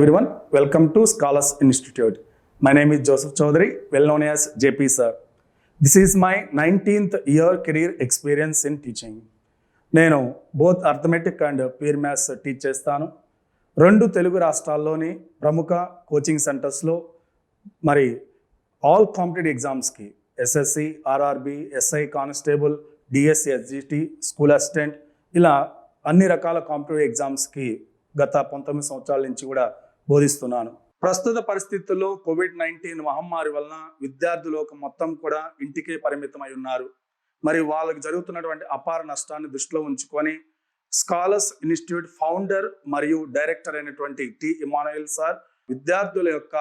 everyone, welcome to Scholars Institute. My name is Joseph Chaudhary, well known as JP sir. This is my 19th year career experience in teaching. నేను both arithmetic and pure maths teach చేస్తాను. 2 తెలుగు రాష్ట్రాల్లోని ప్రముఖ coaching సెంటర్స్లో మరి all competitive ఎగ్జామ్స్కి SSC, RRB, SI constable, DSC, SGT, school assistant ఇలా అన్ని రకాల కాంపిటేటివ్ ఎగ్జామ్స్కి గత 19 సంవత్సరాల నుంచి కూడా బోధిస్తున్నాను. ప్రస్తుత పరిస్థితుల్లో కోవిడ్-19 మహమ్మారి వలన విద్యార్థులకు మొత్తం కూడా ఇంటికే పరిమితమై ఉన్నారు. మరి వాళ్ళకి జరుగుతున్నటువంటి అపార నష్టాన్ని దృష్టిలో ఉంచుకొని స్కాలర్స్ ఇన్స్టిట్యూట్ ఫౌండర్ మరియు డైరెక్టర్ అయినటువంటి టి ఇమానుయల్ సార్ విద్యార్థుల యొక్క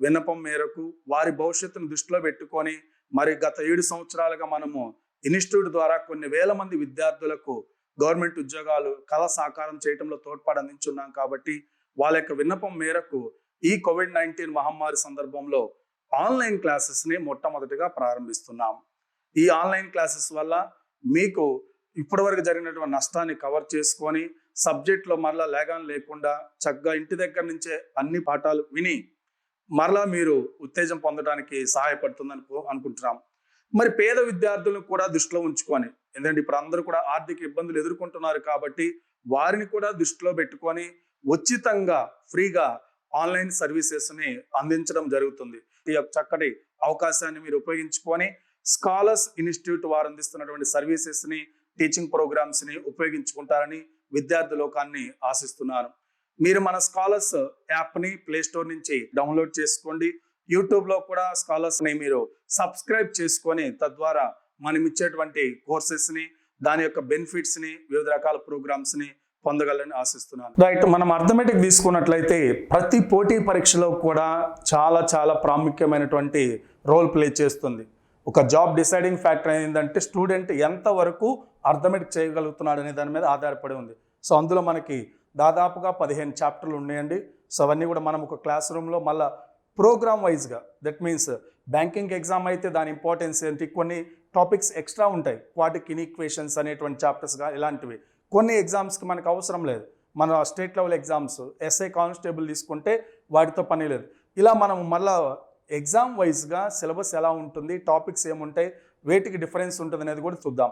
విన్నపం మేరకు వారి భవిష్యత్తును దృష్టిలో పెట్టుకొని మరి గత 7 సంవత్సరాలుగా మనము ఇన్స్టిట్యూట్ ద్వారా కొన్ని వేల మంది విద్యార్థులకు గవర్నమెంట్ ఉద్యోగాలు కళ సాకారం చేయడంలో తోడ్పాటు అందించున్నాం. కాబట్టి వాళ్ళ యొక్క విన్నపం మేరకు ఈ కోవిడ్-19 మహమ్మారి సందర్భంలో ఆన్లైన్ క్లాసెస్ని మొట్టమొదటిగా ప్రారంభిస్తున్నాం. ఈ ఆన్లైన్ క్లాసెస్ వల్ల మీకు ఇప్పటివరకు జరిగినటువంటి నష్టాన్ని కవర్ చేసుకొని సబ్జెక్ట్లో మరలా లేగాన్ లేకుండా చక్కగా ఇంటి దగ్గర నుంచే అన్ని పాఠాలు విని మరలా మీరు ఉత్తేజం పొందడానికి సహాయపడుతుందని అనుకుంటున్నాం. మరి పేద విద్యార్థులను కూడా దృష్టిలో ఉంచుకొని, ఎందుకంటే ఇప్పుడు అందరూ కూడా ఆర్థిక ఇబ్బందులు ఎదుర్కొంటున్నారు కాబట్టి వారిని కూడా దృష్టిలో పెట్టుకొని ఉచితంగా ఫ్రీగా ఆన్లైన్ సర్వీసెస్ని అందించడం జరుగుతుంది. ఈ యొక్క చక్కటి అవకాశాన్ని మీరు ఉపయోగించుకొని స్కాలర్స్ ఇన్స్టిట్యూట్ వారు అందిస్తున్నటువంటి సర్వీసెస్ని, టీచింగ్ ప్రోగ్రామ్స్ని ఉపయోగించుకుంటారని విద్యార్థి లోకాన్ని ఆశిస్తున్నాను. మీరు మన స్కాలర్స్ యాప్ని ప్లేస్టోర్ నుంచి డౌన్లోడ్ చేసుకోండి. యూట్యూబ్లో కూడా స్కాలర్స్ని మీరు సబ్స్క్రైబ్ చేసుకొని తద్వారా మనం ఇచ్చేటువంటి కోర్సెస్ని, దాని యొక్క బెనిఫిట్స్ని, వివిధ రకాల ప్రోగ్రామ్స్ని పొందగలని ఆశిస్తున్నాను. రైట్, మనం అర్థమెటిక్ తీసుకున్నట్లయితే ప్రతి పోటీ పరీక్షలో కూడా చాలా ప్రాముఖ్యమైనటువంటి రోల్ ప్లే చేస్తుంది. ఒక జాబ్ డిసైడింగ్ ఫ్యాక్టర్ ఏంటంటే స్టూడెంట్ ఎంతవరకు అర్థమెటిక్ చేయగలుగుతున్నాడు అనే దాని మీద ఆధారపడి ఉంది. సో అందులో మనకి దాదాపుగా 15 చాప్టర్లు ఉన్నాయండి. సో అవన్నీ కూడా మనం ఒక క్లాస్ రూమ్లో మళ్ళీ ప్రోగ్రామ్ వైజ్గా, దట్ మీన్స్ బ్యాంకింగ్ ఎగ్జామ్ అయితే దాని ఇంపార్టెన్స్ ఏంటి, కొన్ని టాపిక్స్ ఎక్స్ట్రా ఉంటాయి, క్వాడ్రాటిక్ ఇన్ఈక్వేషన్స్ అనేటువంటి చాప్టర్స్గా ఇలాంటివి. కొన్ని ఎగ్జామ్స్కి మనకు అవసరం లేదు. మన state level exams SI constable తీసుకుంటే వాటితో పని లేదు. ఇలా మనం మళ్ళీ ఎగ్జామ్ వైజ్గా సిలబస్ ఎలా ఉంటుంది, టాపిక్స్ ఏముంటాయి, వేటికి డిఫరెన్స్ ఉంటుంది అనేది కూడా చూద్దాం.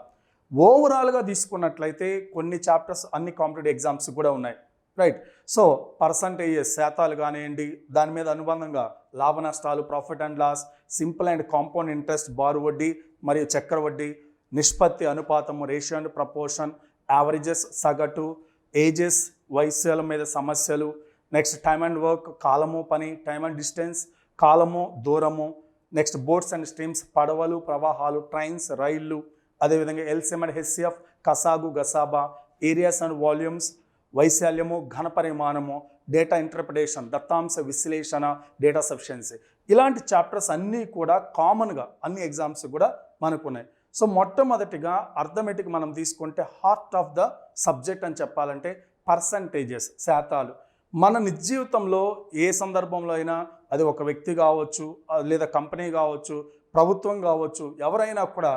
ఓవరాల్గా తీసుకున్నట్లయితే కొన్ని చాప్టర్స్ అన్ని కాంపిటేటివ్ ఎగ్జామ్స్ కూడా ఉన్నాయి. రైట్, సో పర్సంటేజెస్, శాతాలు కానివ్వండి, దాని మీద అనుబంధంగా లాభ నష్టాలు, profit and loss, simple and compound interest, బారు వడ్డీ మరియు చక్ర వడ్డీ, నిష్పత్తి, అనుపాతము, రేషియో అండ్ ప్రపోర్షన్, యావరేజెస్, సగటు, ఏజెస్, వయస్సుల మీద సమస్యలు, నెక్స్ట్ టైమ్ అండ్ వర్క్, కాలము పని, టైమ్ అండ్ డిస్టెన్స్, కాలము దూరము, నెక్స్ట్ బోట్స్ అండ్ స్ట్రీమ్స్, పడవలు, ప్రవాహాలు, ట్రైన్స్, రైళ్ళు, అదేవిధంగా ఎల్సిఎం అండ్ హెచ్సిఎఫ్, కసాగు, గసాబా, ఏరియాస్ అండ్ వాల్యూమ్స్, వైశాల్యము, ఘన పరిమాణము, డేటా ఇంటర్ప్రిటేషన్, దత్తాంశ విశ్లేషణ, డేటా సఫిషియన్సీ, ఇలాంటి చాప్టర్స్ అన్నీ కూడా కామన్గా అన్ని ఎగ్జామ్స్ కూడా మనకున్నాయి. సో మొట్టమొదటిగా అర్థమెటిక్ మనం తీసుకుంటే హార్ట్ ఆఫ్ ద సబ్జెక్ట్ అని చెప్పాలంటే పర్సంటేజెస్, శాతాలు. మన నిజ జీవితంలో ఏ సందర్భంలో అయినా అది ఒక వ్యక్తి కావచ్చు, లేదా కంపెనీ కావచ్చు, ప్రభుత్వం కావచ్చు, ఎవరైనా కూడా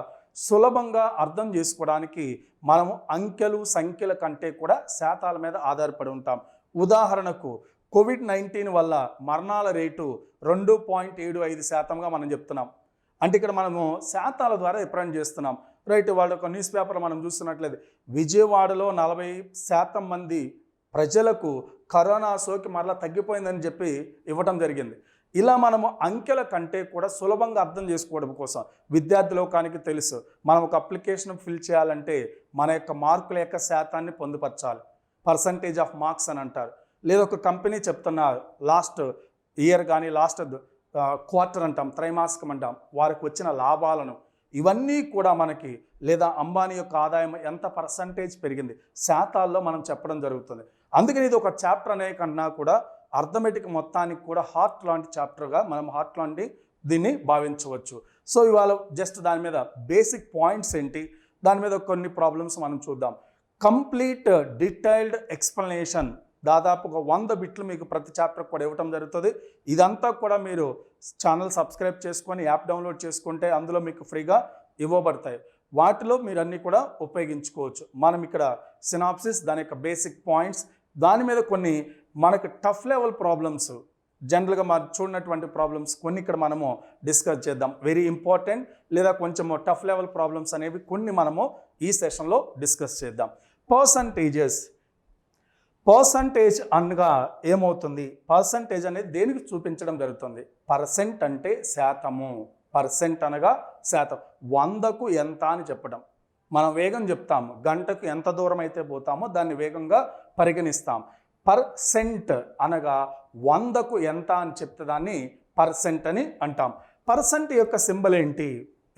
సులభంగా అర్థం చేసుకోవడానికి మనము అంకెలు, సంఖ్యల కంటే కూడా శాతాల మీద ఆధారపడి ఉంటాం. ఉదాహరణకు కోవిడ్-19 వల్ల మరణాల రేటు 2.75% మనం చెప్తున్నాం. అంటే ఇక్కడ మనము శాతాల ద్వారా రిప్రజెంట్ చేస్తున్నాం. రైట్, వాళ్ళ ఒక న్యూస్ పేపర్ మనం చూస్తున్నట్లయితే విజయవాడలో 40% మంది ప్రజలకు కరోనా సోకి మరలా తగ్గిపోయిందని చెప్పి ఇవ్వటం జరిగింది. ఇలా మనము అంకెల కంటే కూడా సులభంగా అర్థం చేసుకోవడం కోసం విద్యార్థి లోకానికి తెలుసు, మనం ఒక అప్లికేషన్ ఫిల్ చేయాలంటే మన యొక్క మార్కుల యొక్క శాతాన్ని పొందుపరచాలి, పర్సంటేజ్ ఆఫ్ మార్క్స్ అని అంటారు. లేదా ఒక కంపెనీ చెప్తున్నారు లాస్ట్ ఇయర్ కానీ లాస్ట్ క్వార్టర్ అంటాం, త్రైమాసికం అంటాం, వారికి వచ్చిన లాభాలను, ఇవన్నీ కూడా మనకి, లేదా అంబానీ యొక్క ఆదాయం ఎంత పర్సంటేజ్ పెరిగింది శాతాల్లో మనం చెప్పడం జరుగుతుంది. అందుకని ఇది ఒక చాప్టర్ అనే కన్నా కూడా అర్థమెటిక్ మొత్తానికి కూడా హార్ట్ లాంటి చాప్టర్గా మనం హార్ట్ లాంటి దీన్ని భావించవచ్చు. సో ఇవాళ జస్ట్ దాని మీద బేసిక్ పాయింట్స్ ఏంటి, దాని మీద కొన్ని ప్రాబ్లమ్స్ మనం చూద్దాం. కంప్లీట్ డీటెయిల్డ్ ఎక్స్ప్లెనేషన్, దాదాపుగా 100 బిట్లు మీకు ప్రతి చాప్టర్ కూడా ఇవ్వటం జరుగుతుంది. ఇదంతా కూడా మీరు ఛానల్ సబ్స్క్రైబ్ చేసుకొని యాప్ డౌన్లోడ్ చేసుకుంటే అందులో మీకు ఫ్రీగా ఇవ్వబడతాయి. వాటిలో మీరు అన్నీ కూడా ఉపయోగించుకోవచ్చు. మనం ఇక్కడ సినాప్సిస్, దాని యొక్క బేసిక్ పాయింట్స్, దాని మీద కొన్ని మనకు టఫ్ లెవెల్ ప్రాబ్లమ్స్ జనరల్గా మనం చూడనటువంటి ప్రాబ్లమ్స్ కొన్ని ఇక్కడ మనము డిస్కస్ చేద్దాం. వెరీ ఇంపార్టెంట్ లేదా కొంచెము టఫ్ లెవెల్ ప్రాబ్లమ్స్ అనేవి కొన్ని మనము ఈ సెషన్లో డిస్కస్ చేద్దాం. పర్సంటేజ్ అనగా ఏమవుతుంది? పర్సంటేజ్ అనేది దేనికి చూపించడం జరుగుతుంది? పర్సెంట్ అంటే శాతము, పర్సెంట్ అనగా శాతం. 100కు ఎంత అని చెప్పడం. మనం వేగం చెప్తాము, గంటకు ఎంత దూరం అయితే పోతామో దాన్ని వేగంగా పరిగణిస్తాం. పర్సెంట్ అనగా 100కు ఎంత అని చెప్తే దాన్ని పర్సెంట్ అని అంటాం. పర్సెంట్ యొక్క సింబల్ ఏంటి?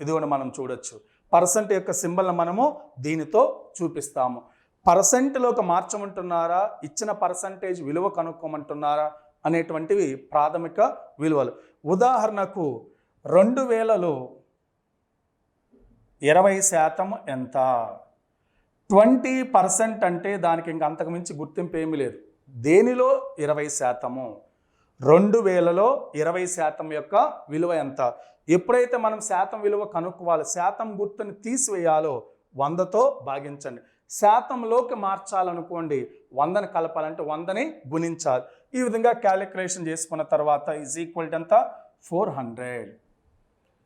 ఇది కూడా మనం చూడొచ్చు. పర్సెంట్ యొక్క సింబల్ని మనము దీనితో చూపిస్తాము. పర్సెంట్లోకి మార్చమంటున్నారా, ఇచ్చిన పర్సంటేజ్ విలువ కనుక్కోమంటున్నారా అనేటువంటివి ప్రాథమిక విలువలు. ఉదాహరణకు 2000లో 20% ఎంత? 20% అంటే దానికి ఇంక అంతకుమించి గుర్తింపు ఏమీ లేదు. దేనిలో 20%? 2000లో 20% యొక్క విలువ ఎంత? ఎప్పుడైతే మనం శాతం విలువ కనుక్కోవాలి, శాతం గుర్తుని తీసివేయాలో 100తో భాగించండి. శాతంలోకి మార్చాలనుకోండి, 100ని కలపాలంటే 100ని గుణించాలి. ఈ విధంగా క్యాలిక్యులేషన్ చేసుకున్న తర్వాత ఈజ్ ఈక్వల్ టు ఎంత? 400.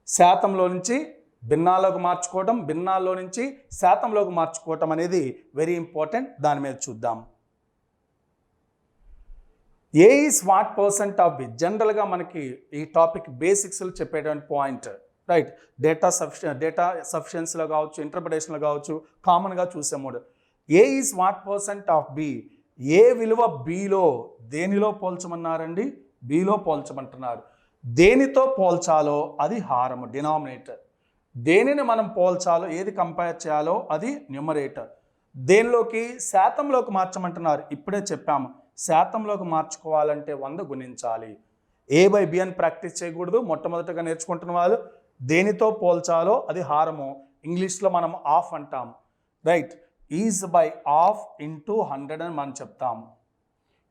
శాతంలో నుంచి భిన్నాల్లోకి మార్చుకోవడం, భిన్నాల్లో నుంచి శాతంలోకి మార్చుకోవటం అనేది వెరీ ఇంపార్టెంట్. దాని మీద చూద్దాం. A is what percent of B? జనరల్గా మనకి ఈ టాపిక్ బేసిక్స్లో చెప్పేటువంటి పాయింట్, రైట్? డేటా సఫిషియన్సీలో కావచ్చు, ఇంటర్ప్రిటేషన్లో కావచ్చు, కామన్గా చూసే మూడు. A is what percent of B? A విలువ బిలో దేనిలో పోల్చమన్నారండి? బిలో పోల్చమంటున్నారు. దేనితో పోల్చాలో అది హారము, డినామినేటర్. దేనిని మనం పోల్చాలో, ఏది కంపేర్ చేయాలో అది న్యూమరేటర్. దేనిలోకి? శాతంలోకి మార్చమంటున్నారు. ఇప్పుడే చెప్పాము, శాతంలోకి మార్చుకోవాలంటే 100 గుణించాలి. A/B అని ప్రాక్టీస్ చేయకూడదు. మొట్టమొదటిగా నేర్చుకుంటున్న వాళ్ళు దేనితో పోల్చాలో అది హారము, ఇంగ్లీష్లో మనం ఆఫ్ అంటాం, right? Is by of into 100 అని మనం చెప్తాము.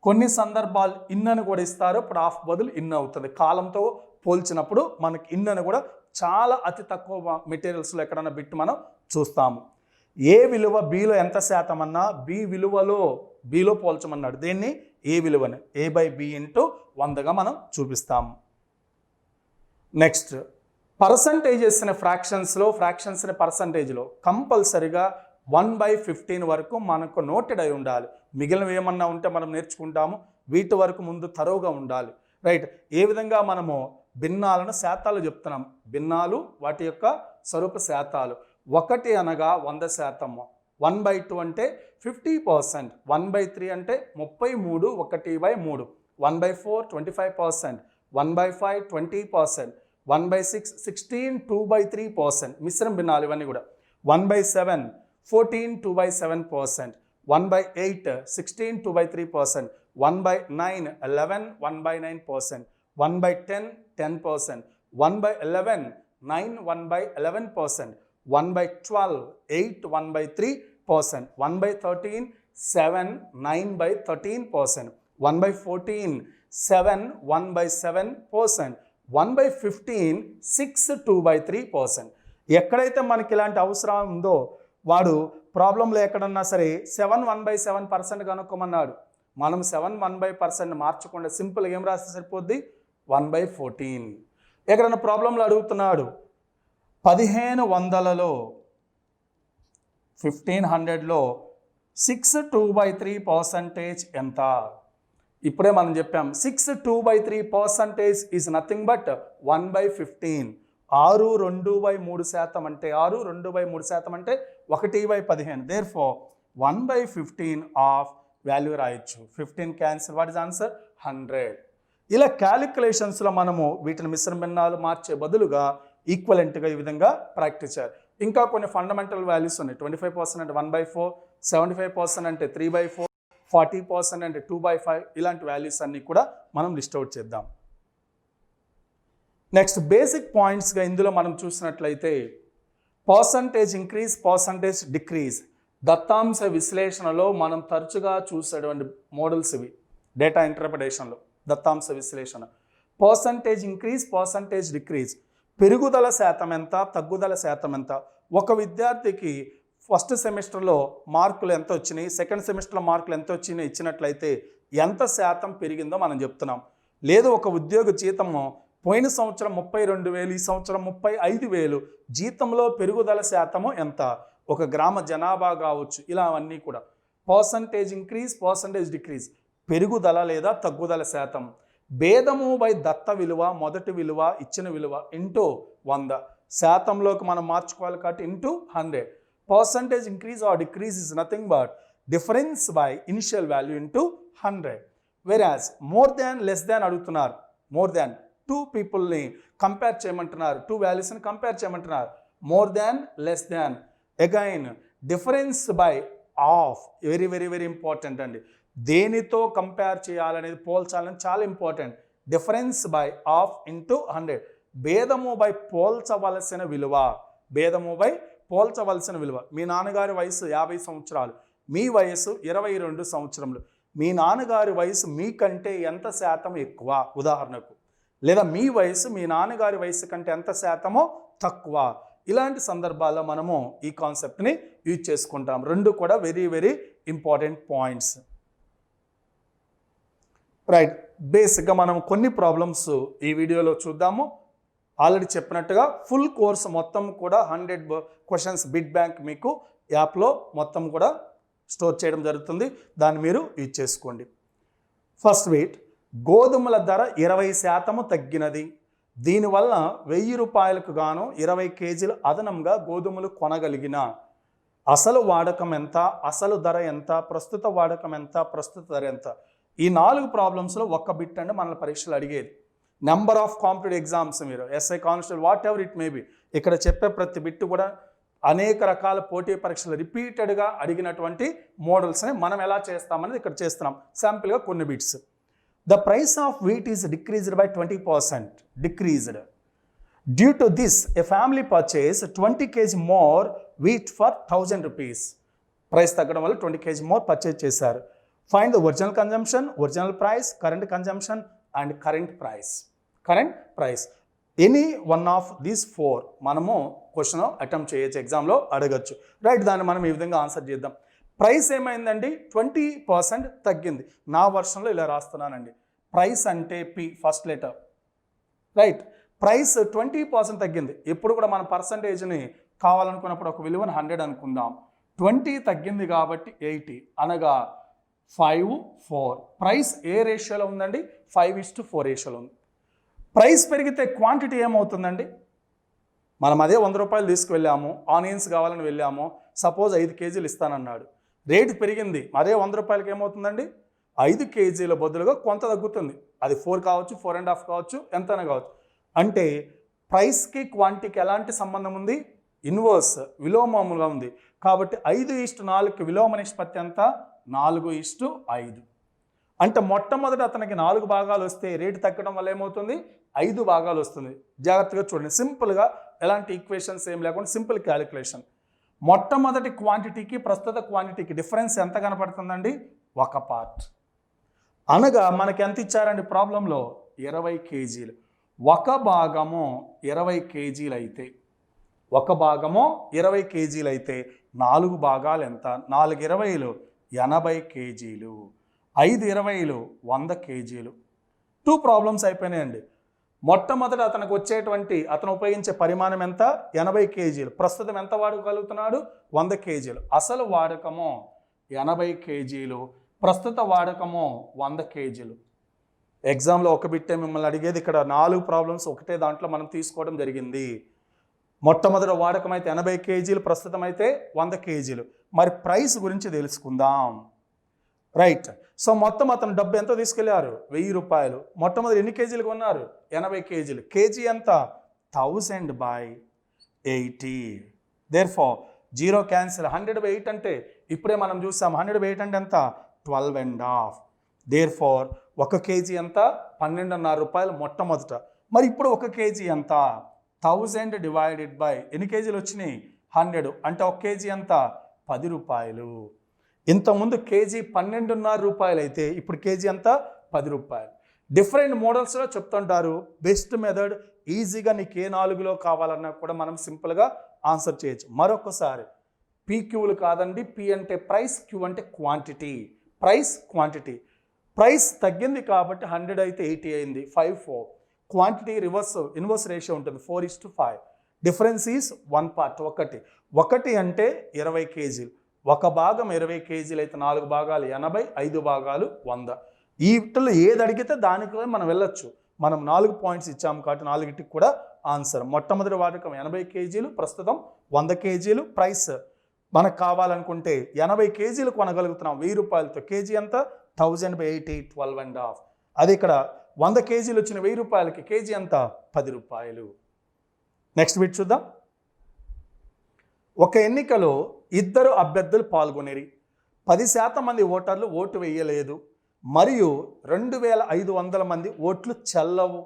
కొన్ని సందర్భాలు ఇన్ అని కూడా ఇస్తారు. ఇప్పుడు ఆఫ్ బదులు ఇన్ అవుతుంది. కాలంతో పోల్చినప్పుడు మనకి ఇన్ అని కూడా చాలా అతి తక్కువ మెటీరియల్స్లో ఎక్కడన్నా బిట్ మనం చూస్తాము. ఏ విలువ బిలో ఎంత శాతం అన్నా బి విలువలో బిలో పోల్చమన్నాడు. దేన్ని? ఏ విలువని A/B ఇంటూ 100గా మనం చూపిస్తాము. నెక్స్ట్, పర్సంటేజెస్ ఫ్రాక్షన్స్లో, ఫ్రాక్షన్స్ని పర్సంటేజ్లో కంపల్సరిగా 1/15 వరకు మనకు నోటెడ్ అయి ఉండాలి. మిగిలినవి ఏమన్నా ఉంటే మనం నేర్చుకుంటాము. వీటి వరకు ముందు తరోగా ఉండాలి, రైట్? ఏ విధంగా మనము భిన్నాలను శాతాలు చెప్తున్నాం. భిన్నాలు వాటి యొక్క స్వరూప శాతాలు. 1 అనగా 100%, 1/2 అంటే 50%, 1/3 అంటే 33, 1/3, 1/4 25%, 1/5 20%, 1/6 16 2/3%. మిశ్రమ భిన్నాలు ఇవన్నీ కూడా. 1/7 14 2/7%, 1/8 16 2/3%, 1/9 11 1/9%, 1/10 10%, 1/11 9 1/11%, 1/12 8 1/3%, 1/13 7 9/13%, 1/14 7 1/7%, 1/15 6 2/3%. ఎక్కడైతే మనకి ఇలాంటి అవసరం ఉందో వాడు ప్రాబ్లంలో ఎక్కడన్నా సరే 7 1/7% కనుక్కోమన్నాడు. మనం 7 1/% మార్చకుండా సింపుల్గా ఏం రాస్తే సరిపోద్ది? 1/14. ఎక్కడన్నా ప్రాబ్లంలో అడుగుతున్నాడు 1500లో 1500లో 6 2/3% ఎంత? ఇప్పుడే మనం చెప్పాం 6 2/3% ఈజ్ నథింగ్ బట్ 1/15. 6 2/3% అంటే 6 2/3% అంటే 1/15. దేర్ఫోర్ 1/15 ఆఫ్ వాల్యూ రాయొచ్చు. 15 క్యాన్సిల్. What is answer? 100. ఇలా క్యాలిక్యులేషన్స్లో మనము వీటిని మిశ్రమ భిన్నాలు మార్చే బదులుగా ఈక్వలెంట్గా ఈ విధంగా ప్రాక్టీస్ చేయాలి. ఇంకా కొన్ని ఫండమెంటల్ వాల్యూస్ ఉన్నాయి. 25% అంటే 1/4, 75% అంటే 3/4, 40% అంటే 2/5. ఇలాంటి వాల్యూస్ అన్నీ కూడా మనం లిస్ట్ అవుట్ చేద్దాం. నెక్స్ట్, బేసిక్ పాయింట్స్గా ఇందులో మనం చూసినట్లయితే పర్సంటేజ్ ఇంక్రీజ్, పర్సంటేజ్ డిక్రీజ్. దత్తాంశ విశ్లేషణలో మనం తరచుగా చూసేటువంటి మోడల్స్ ఇవి. డేటా ఇంటర్ప్రిటేషన్లో దత్తాంశ విశ్లేషణ. Percentage increase, percentage decrease. పెరుగుదల శాతం ఎంత, తగ్గుదల శాతం ఎంత? ఒక విద్యార్థికి ఫస్ట్ సెమిస్టర్లో మార్కులు ఎంత వచ్చినాయి, సెకండ్ సెమిస్టర్లో మార్కులు ఎంత వచ్చినాయి ఇచ్చినట్లయితే ఎంత శాతం పెరిగిందో మనం చెప్తున్నాం. లేదు ఒక ఉద్యోగ జీతము పోయిన సంవత్సరం 32,000, ఈ సంవత్సరం 35,000, జీతంలో పెరుగుదల శాతము ఎంత, ఒక గ్రామ జనాభా కావచ్చు, ఇలా అవన్నీ కూడా పర్సంటేజ్ ఇంక్రీజ్, పర్సంటేజ్ డిక్రీజ్, పెరుగుదల లేదా తగ్గుదల శాతం. భేదము బై దత్త విలువ, మొదటి విలువ, ఇచ్చిన విలువ ఇంటూ 100, శాతంలోకి మనం మార్చుకోవాలి కాబట్టి into 100. Percentage increase or decrease is nothing but difference by initial value into 100. వెరాజ్ మోర్ దాన్ లెస్ దాన్ అడుగుతున్నారు. మోర్ దాన్ టూ పీపుల్ని కంపేర్ చేయమంటున్నారు, టూ వాల్యూస్ని కంపేర్ చేయమంటున్నారు. More than, less than. Again difference by of, very very very important అండి. దేనితో compare చేయాలనేది, పోల్చాలని చాలా important. Difference by of into 100. భేదము బై పోల్చవలసిన విలువ, భేదము బై పోల్చవలసిన విలువ. మీ నాన్నగారి వయసు 50 సంవత్సరాలు, మీ వయసు 22 సంవత్సరములు. మీ నాన్నగారి వయసు మీకంటే ఎంత శాతం ఎక్కువ ఉదాహరణకు, లేదా మీ వయసు మీ నాన్నగారి వయసు కంటే ఎంత శాతమో తక్కువ. ఇలాంటి సందర్భాల్లో మనము ఈ కాన్సెప్ట్ని యూజ్ చేసుకుంటాం. రెండు కూడా very very important points. Right, బేసిక్గా మనం కొన్ని ప్రాబ్లమ్స్ ఈ వీడియోలో చూద్దాము. ఆల్రెడీ చెప్పినట్టుగా ఫుల్ కోర్స్ మొత్తం కూడా 100 క్వశ్చన్స్ బిట్ బ్యాంక్ మీకు యాప్లో మొత్తం కూడా స్టోర్ చేయడం జరుగుతుంది. దాన్ని మీరు యూజ్ చేసుకోండి. ఫస్ట్ వెయిట్, గోధుమల ధర 20% తగ్గినది. దీనివల్ల 1000 రూపాయలకు గాను 20 కేజీలు అదనంగా గోధుమలు కొనగలిగిన అసలు వాడకం ఎంత, అసలు ధర ఎంత, ప్రస్తుత వాడకం ఎంత, ప్రస్తుత ధర ఎంత. ఈ 4 ప్రాబ్లమ్స్లో ఒక్క బిట్ అంటే మన పరీక్షలు అడిగేది. నెంబర్ ఆఫ్ కాంపిటేటివ్ ఎగ్జామ్స్, మీరు SI, constable, what ever it may be, ఇక్కడ చెప్పే ప్రతి బిట్ కూడా అనేక రకాల పోటీ పరీక్షలు రిపీటెడ్గా అడిగినటువంటి మోడల్స్ని మనం ఎలా చేస్తామనేది ఇక్కడ చేస్తున్నాం. శాంపిల్గా కొన్ని bits. The price of wheat is decreased by 20%. Decreased. Due to this, a family purchased 20 kg more wheat for 1,000 rupees. Price తగ్గడం వల్ల 20 kg more purchase చేశారు. Find the original consumption, original price, current consumption and current price. Current price. Any one of these 4 మనము question attempt చేయొచ్చు, ఎగ్జామ్లో అడగచ్చు. Right, దాన్ని మనం ఈ విధంగా ఆన్సర్ చేద్దాం. ప్రైస్ ఏమైందండి? 20% తగ్గింది. నా వర్షన్లో ఇలా రాస్తున్నానండి. ప్రైస్ అంటే P first letter. Right, price 20% తగ్గింది. ఎప్పుడు కూడా మన పర్సంటేజ్ని కావాలనుకున్నప్పుడు ఒక విలువను 100 అనుకుందాం. 20 తగ్గింది కాబట్టి 80, అనగా 5, 4. ప్రైస్ ఏ రేషియోలో ఉందండి? 5:4 రేషియోలో ఉంది. ప్రైస్ పెరిగితే క్వాంటిటీ ఏమవుతుందండి? మనం అదే 100 రూపాయలు తీసుకువెళ్ళాము, ఆనియన్స్ కావాలని వెళ్ళాము, సపోజ్ 5 కేజీలు ఇస్తానన్నాడు. రేటు పెరిగింది, అదే 100 రూపాయలకి ఏమవుతుందండి? 5 కేజీల బదులుగా కొంత తగ్గుతుంది. అది 4 కావచ్చు, 4.5 కావచ్చు, ఎంతైనా కావచ్చు. అంటే ప్రైస్కి క్వాంటిటీకి ఎలాంటి సంబంధం ఉంది? ఇన్వర్స్, విలోమముగా ఉంది. కాబట్టి 5:4కి విలోమ నిష్పత్తి ఎంత? 4:5. అంటే మొట్టమొదటి అతనికి 4 భాగాలు వస్తే రేటు తగ్గడం వల్ల ఏమవుతుంది? 5 భాగాలు వస్తుంది. జాగ్రత్తగా చూడండి, సింపుల్గా ఎలాంటి ఈక్వేషన్స్ ఏం లేకుండా సింపుల్ క్యాలిక్యులేషన్. మొట్టమొదటి క్వాంటిటీకి ప్రస్తుత క్వాంటిటీకి డిఫరెన్స్ ఎంత కనపడుతుందండి? 1 పార్ట్. అనగా మనకి ఎంత ఇచ్చారండి ప్రాబ్లంలో? 20 కేజీలు. 1 భాగము 20 కేజీలు అయితే, 1 భాగము 20 కేజీలు అయితే 4 భాగాలు ఎంత? 4 20లు 80 కేజీలు, 5 20లు 100 కేజీలు. 2 ప్రాబ్లమ్స్ అయిపోయినాయండి. మొట్టమొదట అతనికి వచ్చేటువంటి, అతను ఉపయోగించే పరిమాణం ఎంత? 80 కేజీలు. ప్రస్తుతం ఎంత వాడగలుగుతున్నాడు? 100 కేజీలు. అసలు వాడకము 80 కేజీలు, ప్రస్తుత వాడకము 100 కేజీలు. ఎగ్జామ్లో ఒక బిట్టే మిమ్మల్ని అడిగేది. ఇక్కడ 4 ప్రాబ్లమ్స్ ఒకటే దాంట్లో మనం తీసుకోవడం జరిగింది. మొట్టమొదటి వాడకం అయితే 80 కేజీలు, ప్రస్తుతం అయితే 100 కేజీలు. మరి ప్రైస్ గురించి తెలుసుకుందాం. రైట్, సో మొత్తం అతను డబ్బు ఎంత తీసుకెళ్లారు? 1000 రూపాయలు. మొట్టమొదటి ఎన్ని కేజీలు కొన్నారు? 80 కేజీలు. కేజీ ఎంత? 1000/80. Therefore 0 cancel. 100/8 అంటే ఇప్పుడే మనం చూసాం. 100/8 అంటే ఎంత? 12.5. దేర్ఫోర్ 1 కేజీ ఎంత? 12.5 రూపాయలు మొట్టమొదట. మరి ఇప్పుడు 1 కేజీ ఎంత? 1000 డివైడెడ్ బై ఎన్ని కేజీలు వచ్చినాయి? 100. అంటే 1 కేజీ ఎంత? 10 రూపాయలు. ఇంతకుముందు కేజీ 12.5 రూపాయలు అయితే ఇప్పుడు కేజీ ఎంత? 10 రూపాయలు. డిఫరెంట్ మోడల్స్లో చెప్తుంటారు. బెస్ట్ మెథడ్, ఈజీగా నీకు ఏ 4లో కావాలన్నా కూడా మనం సింపుల్గా ఆన్సర్ చేయొచ్చు. మరొకసారి, పీక్యూలు కాదండి. పి అంటే ప్రైస్, క్యూ అంటే క్వాంటిటీ. Price, quantity. ప్రైస్ తగ్గింది కాబట్టి 100 అయితే 80 అయింది, 5-4. క్వాంటిటీ ఇన్వర్స్ రేషియో ఉంటుంది, 4:5. డిఫరెన్స్ ఈజ్ 1 పార్ట్, ఒకటి అంటే 20 కేజీలు. ఒక భాగం 20 కేజీలు అయితే 4 భాగాలు 80, 5 భాగాలు 100. వీటిలో ఏది అడిగితే దానికి మనం వెళ్ళొచ్చు. మనం 4 పాయింట్స్ ఇచ్చాము కాబట్టి 4టికి కూడా ఆన్సర్. మొట్టమొదటి వాడకం 80 కేజీలు, ప్రస్తుతం 100 కేజీలు. ప్రైస్ మనకు కావాలనుకుంటే 80 కేజీలు కొనగలుగుతున్నాం 1000 రూపాయలతో. కేజీ ఎంత? 1000/80, 12.5. అది ఇక్కడ 100 కేజీలు వచ్చిన 1000 రూపాయలకి కేజీ ఎంత? 10 రూపాయలు. నెక్స్ట్ బిట్ చూద్దాం. ఒక ఎన్నికలో 2 అభ్యర్థులు పాల్గొనేరి, 10% మంది ఓటర్లు ఓటు వేయలేదు మరియు 2500 మంది ఓట్లు చెల్లవు.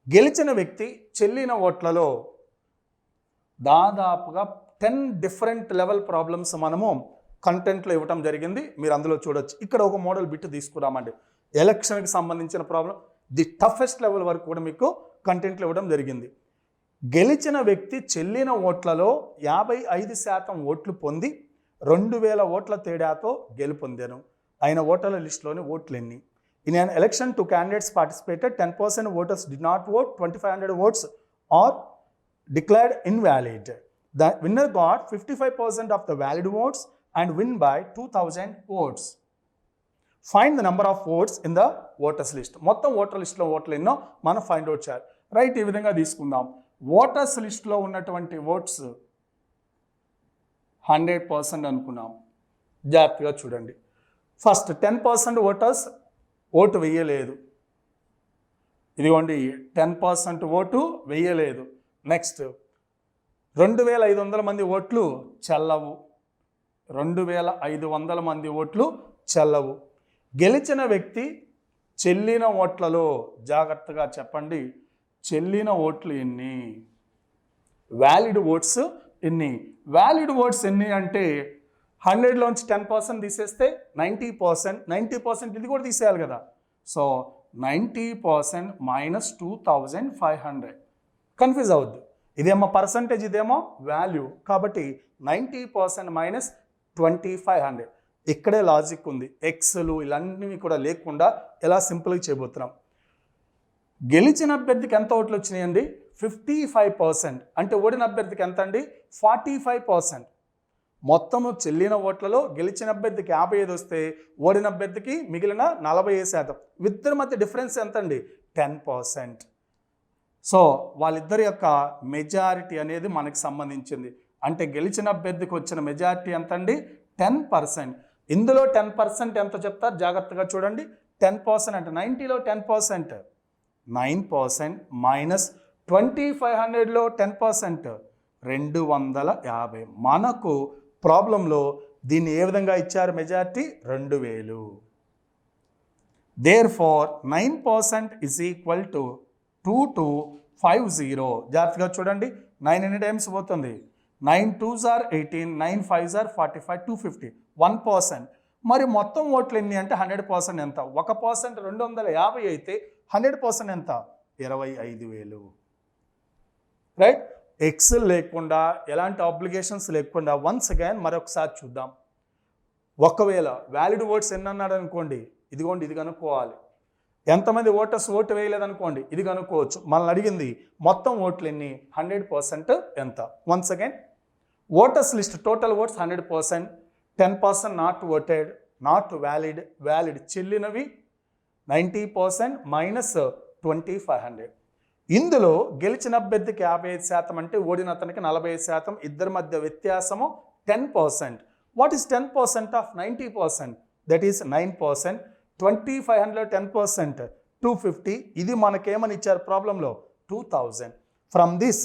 గెలిచిన వ్యక్తి చెల్లిన ఓట్లలో దాదాపుగా 10 డిఫరెంట్ లెవెల్ ప్రాబ్లమ్స్ మనము కంటెంట్లో ఇవ్వటం జరిగింది. మీరు అందులో చూడొచ్చు. ఇక్కడ ఒక మోడల్ బిట్ తీసుకురామండి. ఎలక్షన్కి సంబంధించిన ప్రాబ్లం ది టఫెస్ట్ లెవెల్ వరకు కూడా మీకు కంటెంట్లో ఇవ్వడం జరిగింది. గెలిచిన వ్యక్తి చెల్లిన ఓట్లలో 55% ఓట్లు పొంది 2000 ఓట్ల తేడాతో గెలుపొందాను. ఆయన ఓటర్ల లిస్టులోని ఓట్లు ఎన్ని? In an election 2 candidates participated, 10% voters did not vote, 2500 votes are declared invalid. The winner got 55% of the valid votes and win by 2000 votes. Find the number of votes in the voters list. మొత్తం voter లిస్ట్లో ఓట్లు ఎన్నో మనం find out చేయాలి. Right, ఈ విధంగా తీసుకుందాం. Voters లిస్ట్లో ఉన్నటువంటి ఓట్స్ 100% అనుకున్నాం. జాగ్రత్తగా చూడండి. ఫస్ట్ 10% ఓటర్స్ ఓటు వేయలేదు. ఇదిగోండి 10% ఓటు వేయలేదు. నెక్స్ట్ 2500 మంది ఓట్లు చెల్లవు. 2500 మంది ఓట్లు చెల్లవు. గెలిచిన వ్యక్తి చెల్లిన ఓట్లలో జాగ్రత్తగా చెప్పండి, చెల్లిన ఓట్లు ఎన్ని? వ్యాలిడ్ ఓట్స్ ఎన్ని? వ్యాలిడ్ ఓట్స్ ఎన్ని అంటే 100లోంచి 10% తీసేస్తే 90%, 90% ఇది కూడా తీసేయాలి కదా. So 90% minus 2500. కన్ఫ్యూజ్ అవ్వద్దు, ఇదేమో పర్సంటేజ్, ఇదేమో వాల్యూ. కాబట్టి 90% మైనస్ 2500. ఇక్కడే లాజిక్ ఉంది. ఎక్స్లు ఇలాంటివి కూడా లేకుండా ఎలా సింపుల్గా చేయబోతున్నాం. గెలిచిన అభ్యర్థికి ఎంత ఓట్లు వచ్చినాయండి? 55%. అంటే ఓడిన అభ్యర్థికి ఎంత అండి? 45%. మొత్తము చెల్లిన ఓట్లలో గెలిచిన అభ్యర్థికి 55 వస్తే ఓడిన అభ్యర్థికి మిగిలిన 45%. ఇద్దరి మధ్య డిఫరెన్స్ ఎంత అండి? 10%. సో వాళ్ళిద్దరి యొక్క మెజారిటీ అనేది మనకు సంబంధించింది. అంటే గెలిచిన అభ్యర్థికి వచ్చిన మెజారిటీ ఎంత అండి? 10%. ఇందులో 10% ఎంత చెప్తారు? జాగ్రత్తగా చూడండి. 10% అంటే 90లో 10%, 9% మైనస్ 2500లో 10%, 250. మనకు ప్రాబ్లంలో దీన్ని ఏ విధంగా ఇచ్చారు? Majority 2000. Therefore 9% is equal to 2250. జాగ్రత్తగా చూడండి. 9 ఎన్ని టైమ్స్ పోతుంది? 9 2s are 18, 9 5s are 45, 250, 1%. మరి మొత్తం ఓట్లు ఎన్ని అంటే 100% ఎంత? 1% 250 అయితే 100% ఎంత? 25000. రైట్, ఎక్స్ లేకుండా ఎలాంటి ఆబ్లిగేషన్స్ లేకుండా వన్స్ అగైన్ మరొకసారి చూద్దాం. ఒకవేళ వ్యాలిడ్ ఓట్స్ ఎన్ని అన్నాడు అనుకోండి, ఇదిగోండి ఇది కనుక్కోవాలి. ఎంతమంది ఓటర్స్ ఓటు వేయలేదనుకోండి, ఇది కనుక్కోవచ్చు. మనల్ని అడిగింది మొత్తం ఓట్లు ఎన్ని, 100% ఎంత? Once again voters list total votes 100%, 10% not voted, not valid, valid చెల్లినవి 90% మైనస్ 2500. ఇందులో గెలిచిన అభ్యర్థికి 55% అంటే ఓడిన అతనికి 45%. ఇద్దరి మధ్య వ్యత్యాసము 10%. What is 10% of 90%? That is 9%. 2500 10%, 250. ఇది మనకేమని ఇచ్చారు ప్రాబ్లంలో? 2000. From this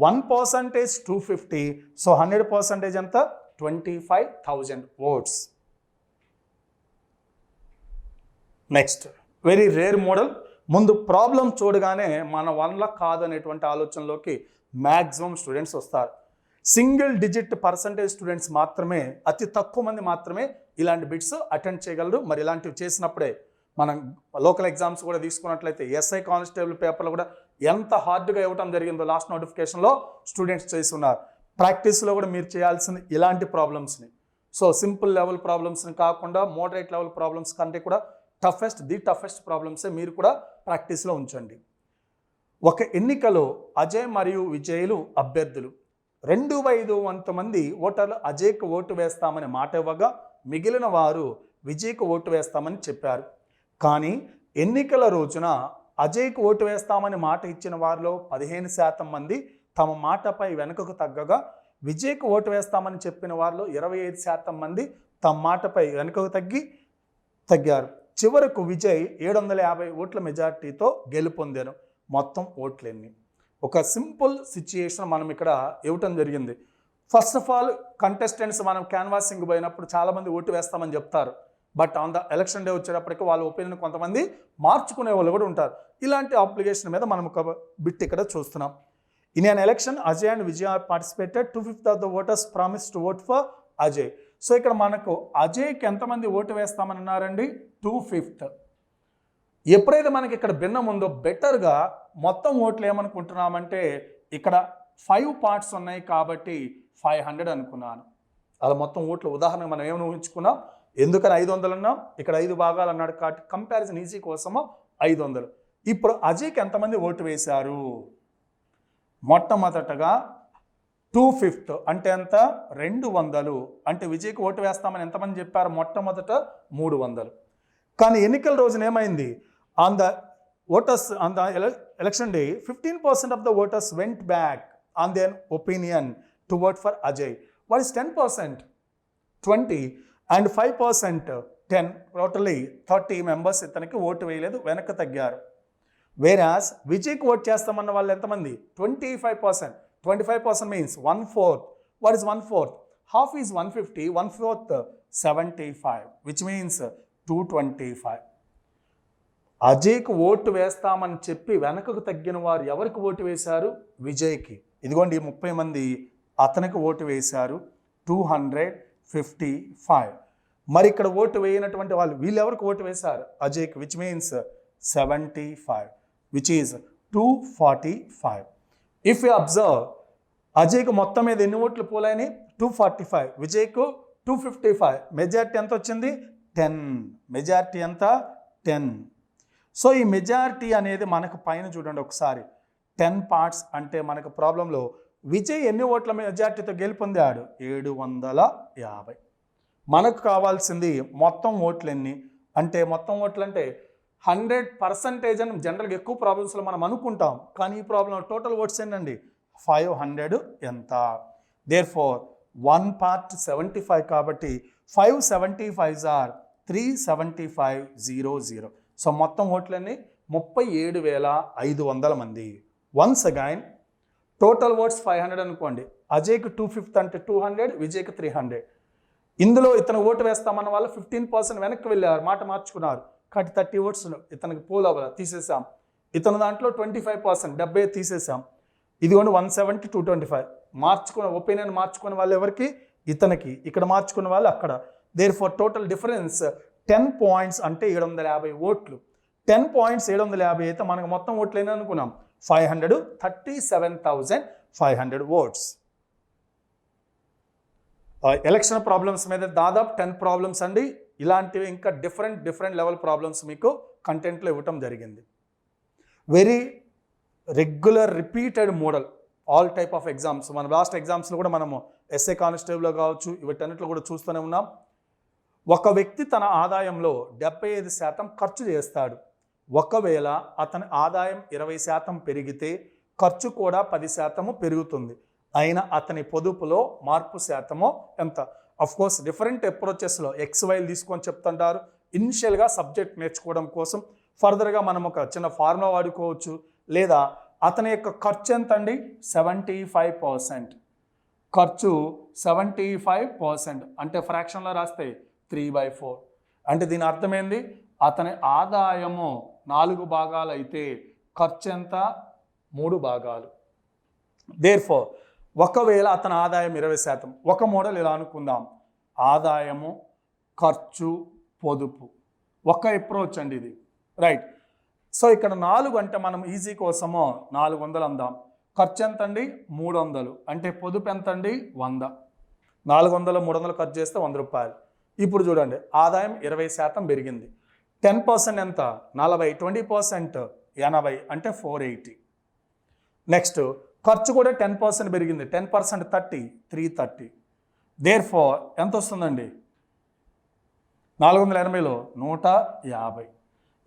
1% is 250. సో 100% ఎంత? 25,000 votes. Next very rare model. ముందు ప్రాబ్లం చూడగానే మన వల్ల కాదనేటువంటి ఆలోచనలోకి మ్యాక్సిమం స్టూడెంట్స్ వస్తారు. సింగిల్ డిజిట్ పర్సంటేజ్ స్టూడెంట్స్ మాత్రమే, అతి తక్కువ మంది మాత్రమే ఇలాంటి బిట్స్ అటెండ్ చేయగలరు. మరి ఇలాంటివి చేసినప్పుడే మనం లోకల్ ఎగ్జామ్స్ కూడా తీసుకున్నట్లయితే ఎస్ఐ కానిస్టేబుల్ పేపర్లో కూడా ఎంత హార్డ్గా ఇవ్వడం జరిగిందో లాస్ట్ నోటిఫికేషన్లో స్టూడెంట్స్ చేసి ఉన్నారు. ప్రాక్టీస్లో కూడా మీరు చేయాల్సింది ఇలాంటి ప్రాబ్లమ్స్ని. సో సింపుల్ లెవెల్ ప్రాబ్లమ్స్ని కాకుండా మోడరేట్ లెవెల్ ప్రాబ్లమ్స్ కంటే కూడా ది టఫెస్ట్ ప్రాబ్లమ్సే మీరు కూడా ప్రాక్టీస్లో ఉంచండి. ఒక ఎన్నికలో అజయ్ మరియు విజయ్లు అభ్యర్థులు. 2/5 మంది ఓటర్లు అజయ్కు ఓటు వేస్తామని మాట ఇవ్వగా మిగిలిన వారు విజయ్కు ఓటు వేస్తామని చెప్పారు. కానీ ఎన్నికల రోజున అజయ్కు ఓటు వేస్తామని మాట ఇచ్చిన వారిలో 15% మంది తమ మాటపై వెనుకకు తగ్గగా విజయ్కు ఓటు వేస్తామని చెప్పిన వారిలో 25% మంది తమ మాటపై వెనుకకు తగ్గారు. చివరకు విజయ్ 750 ఓట్ల మెజార్టీతో గెలుపొందారు. మొత్తం ఓట్లెన్ని? ఒక సింపుల్ సిచ్యుయేషన్ మనం ఇక్కడ ఇవ్వటం జరిగింది. ఫస్ట్ ఆఫ్ ఆల్ కంటెస్టెంట్స్ మనం క్యాన్వాసింగ్ పోయినప్పుడు చాలామంది ఓటు వేస్తామని చెప్తారు. But on the election day వచ్చేటప్పటికి వాళ్ళ ఒపీనియన్ కొంతమంది మార్చుకునే వాళ్ళు కూడా ఉంటారు. ఇలాంటి అప్లికేషన్ మీద మనం ఒక బిట్ ఇక్కడ చూస్తున్నాం. In an election Ajay and Vijay participated 2/5 of the voters promise to vote for Ajay. So ఇక్కడ మనకు అజయ్కి ఎంతమంది ఓటు వేస్తామని అన్నారండి? 2/5. ఎప్పుడైతే మనకి ఇక్కడ భిన్నం ఉందో బెటర్గా మొత్తం ఓట్లు ఏమనుకుంటున్నామంటే ఇక్కడ 5 పార్ట్స్ ఉన్నాయి కాబట్టి 500 అనుకున్నాను. అలా మొత్తం ఓట్లు ఉదాహరణకు మనం ఏమైనా ఊహించుకున్నాం, ఎందుకని 500 అన్నాం, ఇక్కడ 5 భాగాలు అన్నాడు కాబట్టి కంపారిజన్ ఈజీ కోసము 500. ఇప్పుడు అజయ్కి ఎంతమంది ఓటు వేశారు? మొట్టమొదటగా 2/5 అంటే ఎంత? 200. అంటే విజయ్కి ఓటు వేస్తామని ఎంతమంది చెప్పారు? మొట్టమొదట 300. కానీ ఎన్నికల రోజున ఏమైంది? On the election day 15% of the voters went back on their opinion to vote for Ajay. What is 10%? 20 and 5% 10. Totally 30 members ఇతనికి ఓటు వేయలేదు, వెనక్కి తగ్గారు. వేరాస్ విజయ్కి ఓట్ చేస్తామన్న వాళ్ళు ఎంతమంది? 25%. 25% means 1/4. What is 1/4? Half is 150, 1/4 75, which means 225. అజయ్కి ఓటు వేస్తామని చెప్పి వెనకకు తగ్గిన వారు ఎవరికి ఓటు వేశారు? విజయ్కి. ఇదిగోండి 30 మంది అతనికి ఓటు వేశారు, 255. మరి ఇక్కడ ఓటు వేయనటువంటి వాళ్ళు వీళ్ళు ఎవరికి ఓటు వేశారు? అజయ్కి, which means 75, which is 245. If you observe అజయ్కు మొత్తం మీద ఎన్ని ఓట్లు పోలాయని? 245. విజయ్కు 255. మెజారిటీ ఎంత వచ్చింది? 10. మెజారిటీ ఎంత? 10. సో ఈ మెజారిటీ అనేది మనకు పైన చూడండి ఒకసారి, 10 పార్ట్స్ అంటే మనకు ప్రాబ్లంలో విజయ్ ఎన్ని ఓట్ల మెజారిటీతో గెలుపొందాడు? 750. మనకు కావాల్సింది మొత్తం ఓట్లు ఎన్ని అంటే, మొత్తం ఓట్లు అంటే 100% అని జనరల్గా ఎక్కువ ప్రాబ్లమ్స్లో మనం అనుకుంటాం. కానీ ఈ ప్రాబ్లంలో టోటల్ ఓట్స్ ఏంటండి? 500 ఎంత? దేర్ ఫోర్ 1 part 75 కాబట్టి 575s are 375,000. సో మొత్తం ఓట్లన్నీ 37,500 మంది. వన్స్ అగైన్ టోటల్ ఓట్స్ 500 అనుకోండి. అజయ్కి 2/5 అంటే 200, విజయ్కి 300. ఇందులో ఇతను ఓటు వేస్తామన్న వాళ్ళు 15% వెనక్కి వెళ్ళారు, మాట మార్చుకున్నారు కాబట్టి 30 ఓట్స్ ఇతనికి పోల్ అవ్వాలి, తీసేసాం. ఇతను దాంట్లో 25% 70 తీసేసాం. ఇదిగోండి 170, 225. ఒపీనియన్ మార్చుకున్న వాళ్ళు ఎవరికి? ఇతనికి. ఇక్కడ మార్చుకున్న వాళ్ళు అక్కడ. Therefore total difference 10 points అంటే 750 ఓట్లు. 10 పాయింట్స్ 750 అయితే మనకు మొత్తం ఓట్లు ఏమని అనుకున్నాం? 500, 37,500 ఓట్స్. ఎలక్షన్ ప్రాబ్లమ్స్ మీద దాదాపు 10 ప్రాబ్లమ్స్ అండి. ఇలాంటివి ఇంకా డిఫరెంట్ లెవెల్ ప్రాబ్లమ్స్ మీకు కంటెంట్లో ఇవ్వటం జరిగింది. Very regular repeated model all type of exams. మన లాస్ట్ ఎగ్జామ్స్లో కూడా మనము ఎస్ఏ కానిస్టేబుల్లో కావచ్చు, వీటన్నిటిలో కూడా చూస్తూనే ఉన్నాం. ఒక వ్యక్తి తన ఆదాయంలో 75% ఖర్చు చేస్తాడు. ఒకవేళ అతని ఆదాయం 20% పెరిగితే ఖర్చు కూడా 10% పెరుగుతుంది. అయినా అతని పొదుపులో మార్పు శాతము ఎంత? అఫ్ కోర్స్ డిఫరెంట్ అప్రోచెస్లో XYలు తీసుకొని చెప్తుంటారు. ఇనిషియల్గా సబ్జెక్ట్ నేర్చుకోవడం కోసం ఫర్దర్గా మనం ఒక చిన్న ఫార్ములా వాడుకోవచ్చు. లేదా అతని యొక్క ఖర్చు ఎంత అండి? 75%. ఖర్చు 75% అంటే ఫ్రాక్షన్లో రాస్తే 3/4. అంటే దీని అర్థమైంది, అతని ఆదాయము 4 భాగాలు అయితే ఖర్చు ఎంత? 3 భాగాలు. దేర్ఫోర్ ఒకవేళ అతని ఆదాయం 20%, ఒక మోడల్ ఇలా అనుకుందాం, ఆదాయము, ఖర్చు, పొదుపు, ఒక అప్రోచ్ అండి ఇది, రైట్. సో ఇక్కడ 4 అంటే మనం ఈజీ కోసము 400 అందాం. ఖర్చు ఎంత అండి? 300. అంటే పొదుపు ఎంత అండి? 100. 400 300 ఖర్చు చేస్తే 100 రూపాయలు. ఇప్పుడు చూడండి, ఆదాయం 20% పెరిగింది. 10% ఎంత 40, 20% 80 అంటే 480. నెక్స్ట్ ఖర్చు కూడా 10% పెరిగింది, 10% 30, 330. దేర్ ఫోర్ ఎంత వస్తుందండి 480లో 150.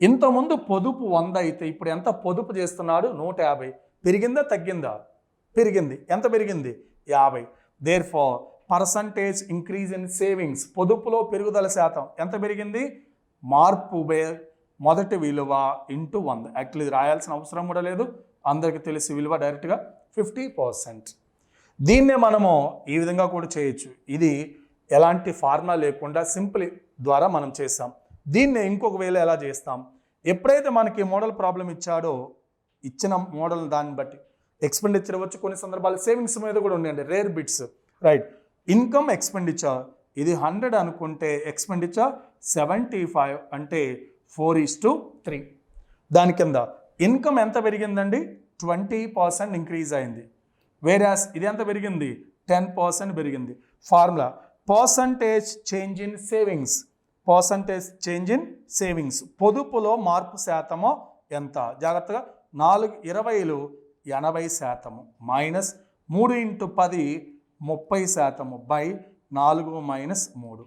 ఇంతకుముందు పొదుపు 100 అయితే ఇప్పుడు ఎంత పొదుపు చేస్తున్నాడు 150. పెరిగిందా తగ్గిందా? పెరిగింది. ఎంత పెరిగింది 50. Therefore percentage increase in savings, పొదుపులో పెరుగుదల శాతం ఎంత పెరిగింది? మార్పు మొదటి విలువ ఇంటూ 100. యాక్చువల్లీ రాయాల్సిన అవసరం కూడా లేదు, అందరికీ తెలిసి విలువ డైరెక్ట్గా 50%. దీన్నే మనము ఈ విధంగా కూడా చేయొచ్చు. ఇది ఎలాంటి ఫార్ములా లేకుండా సింపుల్ ద్వారా మనం చేస్తాం. దీన్ని ఇంకొక వేళ ఎలా చేస్తాం? ఎప్పుడైతే మనకి మోడల్ ప్రాబ్లం ఇచ్చాడో ఇచ్చిన మోడల్ దాన్ని బట్టి ఎక్స్పెండిచర్ ఇవ్వచ్చు, కొన్ని సందర్భాలు సేవింగ్స్ మీద కూడా ఉన్నాయండి, rare bits. Right, income expenditure ఇది 100 అనుకుంటే ఎక్స్పెండిచర్ 75 అంటే 4:3. దాని కింద ఇన్కమ్ ఎంత పెరిగిందండి 20% ఇంక్రీజ్ అయింది. వేరాస్ ఇది ఎంత పెరిగింది 10% పెరిగింది. Formula percentage change in savings, percentage change in savings పొదుపులో మార్పు శాతము ఎంత? జాగ్రత్తగా 4/20 80% మైనస్ 3/10 30% బై 4 - 3.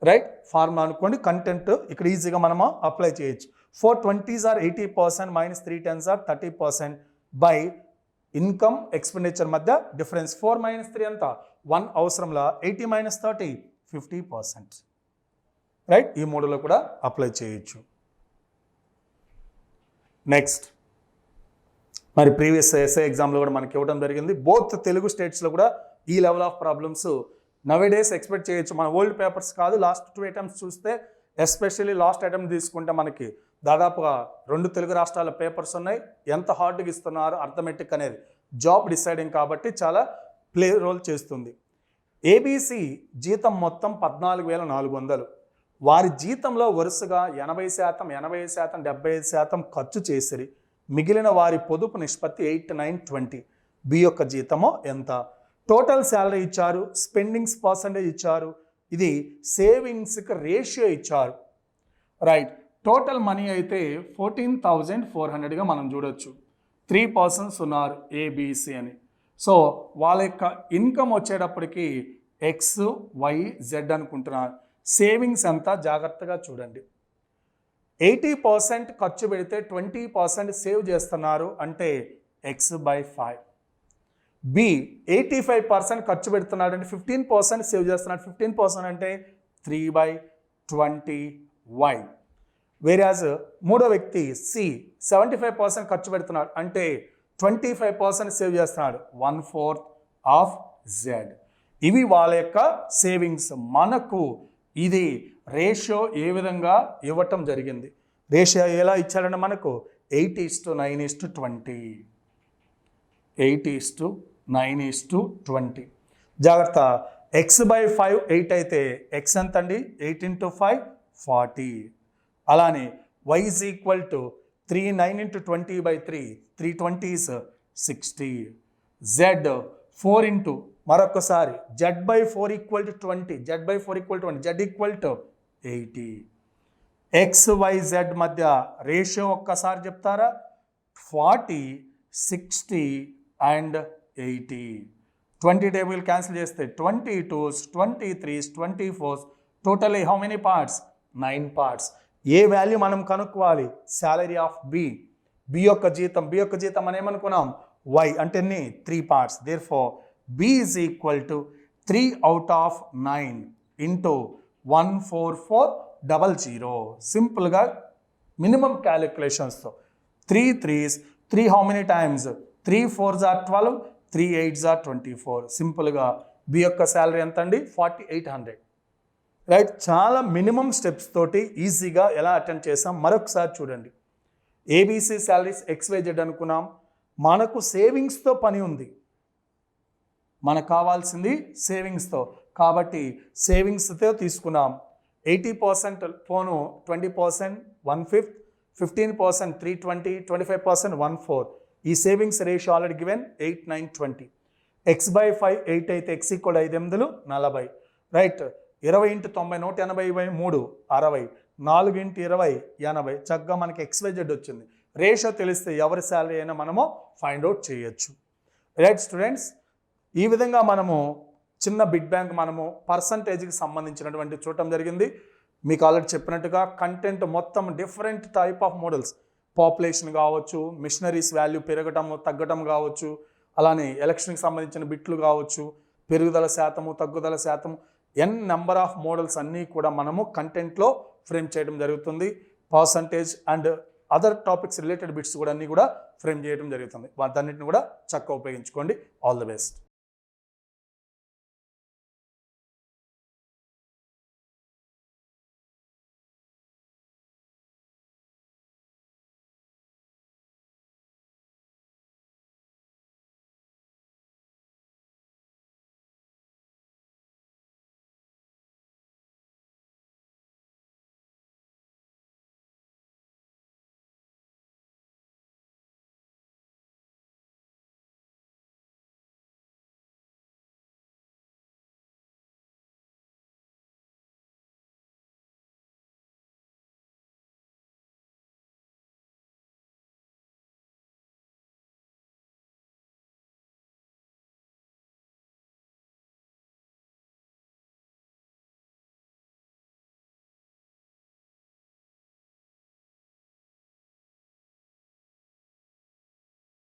రైట్, ఫార్ములా అనుకోండి. కంటెంట్ ఇక్కడ ఈజీగా మనము అప్లై చేయొచ్చు. 4 20s are 80% minus 3 10s are 30% by income expenditure మధ్య డిఫరెన్స్ 4 - 3 ఎంత 1 అవసరంలా 80 - 30 50%. రైట్, ఈ మోడల్లో కూడా అప్లై చేయొచ్చు. నెక్స్ట్ మరి ప్రీవియస్ ఎస్ఏ ఎగ్జామ్లో కూడా మనకి ఇవ్వడం జరిగింది. బోత్ తెలుగు స్టేట్స్లో కూడా ఈ level of problems nowadays expect చేయొచ్చు. మన ఓల్డ్ పేపర్స్ కాదు, లాస్ట్ 2 అటెంప్ట్స్ చూస్తే ఎస్పెషల్లీ లాస్ట్ అటెంప్ట్ తీసుకుంటే మనకి దాదాపుగా 2 తెలుగు రాష్ట్రాల పేపర్స్ ఉన్నాయి. ఎంత హార్డ్గా ఇస్తున్నారు అర్థమెటిక్ అనేది జాబ్ డిసైడింగ్ కాబట్టి చాలా ప్లే రోల్ చేస్తుంది. ఏబీసీ జీతం మొత్తం 14,400. వారి జీతంలో వరుసగా 80%, 80%, 75% ఖర్చు చేసిరి. మిగిలిన వారి పొదుపు నిష్పత్తి 8-9-20. బి యొక్క జీతము ఎంత? టోటల్ శాలరీ ఇచ్చారు, స్పెండింగ్స్ పర్సంటేజ్ ఇచ్చారు, ఇది సేవింగ్స్కి రేషియో ఇచ్చారు. రైట్, టోటల్ మనీ అయితే 14,400గా మనం చూడొచ్చు. 3 పర్సన్స్ ఉన్నారు ఏబిసి అని. సో వాళ్ళ యొక్క ఇన్కమ్ వచ్చేటప్పటికి XYZ అనుకుంటున్నారు. సేవింగ్స్ ఎంత జాగ్రత్తగా చూడండి. 80% ఖర్చు పెడితే 20% సేవ్ చేస్తున్నారు అంటే X/5. బి 85% ఖర్చు పెడుతున్నాడు అంటే 15% సేవ్ చేస్తున్నాడు. 15% అంటే 3/20Y. వేరాజ్ మూడో వ్యక్తి సి 75% ఖర్చు పెడుతున్నాడు అంటే 25% సేవ్ చేస్తున్నాడు. 1/4 ఆఫ్ Z. ఇవి వాళ్ళ యొక్క సేవింగ్స్. మనకు ఇది రేషియో ఏ విధంగా ఇవ్వటం జరిగింది? రేషియో ఎలా ఇచ్చారంటే మనకు 8:9:20. 8:9:20. జాగ్రత్త, X/5 8 అయితే X ఎంత అండి 8 × 5 40. అలానే Y is equal to 3 9 × 20/3 320s 60. Z 4 into మరొకసారి Z/4 equal to 20. Z/4 equal to 20. Z equal to 80. XYZ మధ్య రేషియో ఒక్కసారి చెప్తారా? 40, 60 and 80. 20 టేబుల్ క్యాన్సిల్ చేస్తే 22s, 23s, 24s. Totally how many parts? 9 parts. A value మనం కనుక్కోవాలి? Salary of B. B యొక్క జీతం అని ఏమనుకున్నాం? Y అంటే 3 parts. Therefore B is equal to 3 out of 9 into 14400. సింపుల్గా minimum క్యాలిక్యులేషన్స్తో 3 3s, 3 how many times? 3 4s are 12, 3 8s are 24. సింపుల్గా B యొక్క శాలరీ ఎంత అండి 4800. రైట్, చాలా మినిమం స్టెప్స్ తోటి ఈజీగా ఎలా అటెండ్ చేసాం మరొకసారి చూడండి. ఏబీసీ శాలరీస్ XYZ అనుకున్నాం. మనకు సేవింగ్స్తో పని ఉంది, మనకు కావాల్సింది సేవింగ్స్తో కాబట్టి సేవింగ్స్తో తీసుకున్నాం. 80% పోను 20% 1/5, 15% 320, 25% 1/4. ఈ savings ratio already given 8 9 20. X/5 8 అయితే X = 5 8 40. రైట్, 20 × 90 180/3 60. 4 × 20 80 చక్కగా మనకి XYZ వచ్చింది. రేషియో తెలిస్తే ఎవరి శాలరీ అయినా మనము ఫైండ్ అవుట్ చేయొచ్చు. రైట్ స్టూడెంట్స్, ఈ విధంగా మనము చిన్న బిగ్ బ్యాంక్ మనము పర్సంటేజ్కి సంబంధించినటువంటి చూడటం జరిగింది. మీకు ఆల్రెడీ చెప్పినట్టుగా కంటెంట్ మొత్తం different type of models, population కావచ్చు, మిషనరీస్ వాల్యూ పెరగటం తగ్గటం కావచ్చు, అలానే ఎలక్షన్కి సంబంధించిన బిట్లు కావచ్చు, పెరుగుదల శాతము తగ్గుదల శాతము, నెంబర్ ఆఫ్ మోడల్స్ అన్నీ కూడా మనము కంటెంట్లో ఫ్రేమ్ చేయడం జరుగుతుంది. Percentage and other topics related bits కూడా అన్నీ కూడా ఫ్రేమ్ చేయడం జరుగుతుంది. వాటన్నిటిని కూడా చక్కగా ఉపయోగించుకోండి. All the best.